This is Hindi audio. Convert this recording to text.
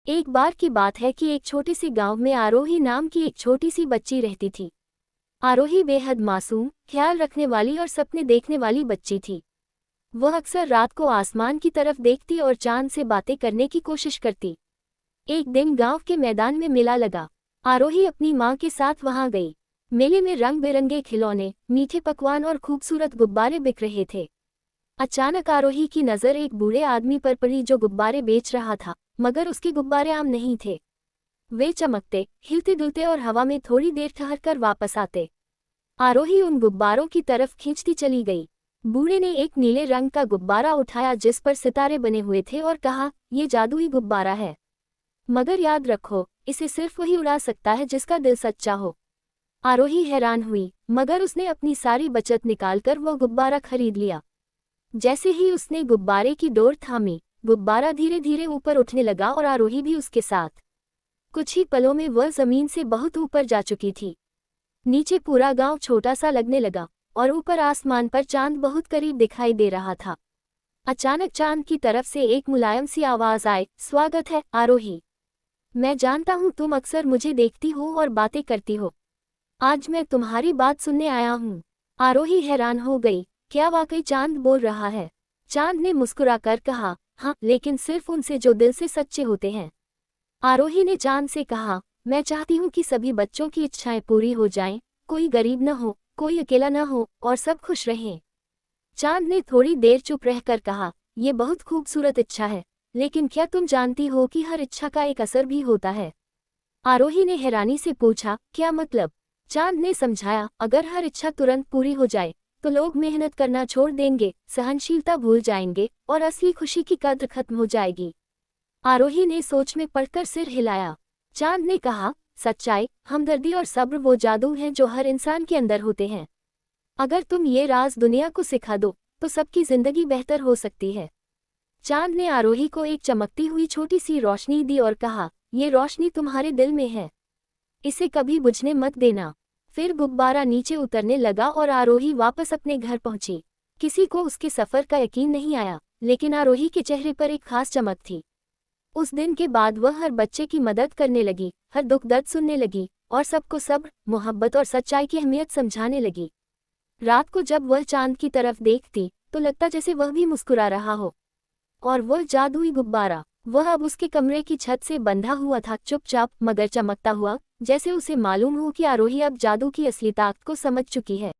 एक बार की बात है कि एक छोटे से गांव में आरोही नाम की एक छोटी सी बच्ची रहती थी। आरोही बेहद मासूम, ख्याल रखने वाली और सपने देखने वाली बच्ची थी। वह अक्सर रात को आसमान की तरफ देखती और चांद से बातें करने की कोशिश करती। एक दिन गांव के मैदान में मेला लगा। आरोही अपनी माँ के साथ वहां गई। मेले में रंग बिरंगे खिलौने, मीठे पकवान और खूबसूरत गुब्बारे बिक रहे थे। अचानक आरोही की नज़र एक बूढ़े आदमी पर पड़ी जो गुब्बारे बेच रहा था, मगर उसके गुब्बारे आम नहीं थे। वे चमकते, हिलते डुलते और हवा में थोड़ी देर ठहरकर वापस आते। आरोही उन गुब्बारों की तरफ खींचती चली गई। बूढ़े ने एक नीले रंग का गुब्बारा उठाया जिस पर सितारे बने हुए थे और कहा, ये जादुई गुब्बारा है, मगर याद रखो, इसे सिर्फ वही उड़ा सकता है जिसका दिल सच्चा हो। आरोही हैरान हुई, मगर उसने अपनी सारी बचत निकालकर वो गुब्बारा खरीद लिया। जैसे ही उसने गुब्बारे की डोर थामी, गुब्बारा धीरे धीरे ऊपर उठने लगा और आरोही भी उसके साथ। कुछ ही पलों में वह जमीन से बहुत ऊपर जा चुकी थी। नीचे पूरा गांव छोटा सा लगने लगा और ऊपर आसमान पर चांद बहुत करीब दिखाई दे रहा था। अचानक चांद की तरफ से एक मुलायम सी आवाज आई, स्वागत है आरोही। मैं जानता हूँ तुम अक्सर मुझे देखती हो और बातें करती हो। आज मैं तुम्हारी बात सुनने आया हूँ। आरोही हैरान हो गई, क्या वाकई चांद बोल रहा है? चांद ने मुस्कुराकर कहा, हाँ, लेकिन सिर्फ उनसे जो दिल से सच्चे होते हैं। आरोही ने चांद से कहा, मैं चाहती हूँ कि सभी बच्चों की इच्छाएं पूरी हो जाएं, कोई गरीब न हो, कोई अकेला न हो और सब खुश रहें। चांद ने थोड़ी देर चुप रहकर कहा, ये बहुत खूबसूरत इच्छा है, लेकिन क्या तुम जानती हो कि हर इच्छा का एक असर भी होता है? आरोही ने हैरानी से पूछा, क्या मतलब? चांद ने समझाया, अगर हर इच्छा तुरंत पूरी हो जाए तो लोग मेहनत करना छोड़ देंगे, सहनशीलता भूल जाएंगे और असली खुशी की कद्र खत्म हो जाएगी। आरोही ने सोच में पड़कर सिर हिलाया। चांद ने कहा, सच्चाई, हमदर्दी और सब्र वो जादू हैं जो हर इंसान के अंदर होते हैं। अगर तुम ये राज दुनिया को सिखा दो तो सबकी जिंदगी बेहतर हो सकती है। चांद ने आरोही को एक चमकती हुई छोटी सी रोशनी दी और कहा, ये रोशनी तुम्हारे दिल में है, इसे कभी बुझने मत देना। फिर गुब्बारा नीचे उतरने लगा और आरोही वापस अपने घर पहुंची। किसी को उसके सफर का यकीन नहीं आया, लेकिन आरोही के चेहरे पर एक खास चमक थी। उस दिन के बाद वह हर बच्चे की मदद करने लगी, हर दुख दर्द सुनने लगी और सबको सब्र, मोहब्बत और सच्चाई की अहमियत समझाने लगी। रात को जब वह चांद की तरफ देखती तो लगता जैसे वह भी मुस्कुरा रहा हो। और वह जादुई गुब्बारा, वह अब उसके कमरे की छत से बंधा हुआ था, चुपचाप मगर चमकता हुआ, जैसे उसे मालूम हो कि आरोही अब जादू की असली ताकत को समझ चुकी है।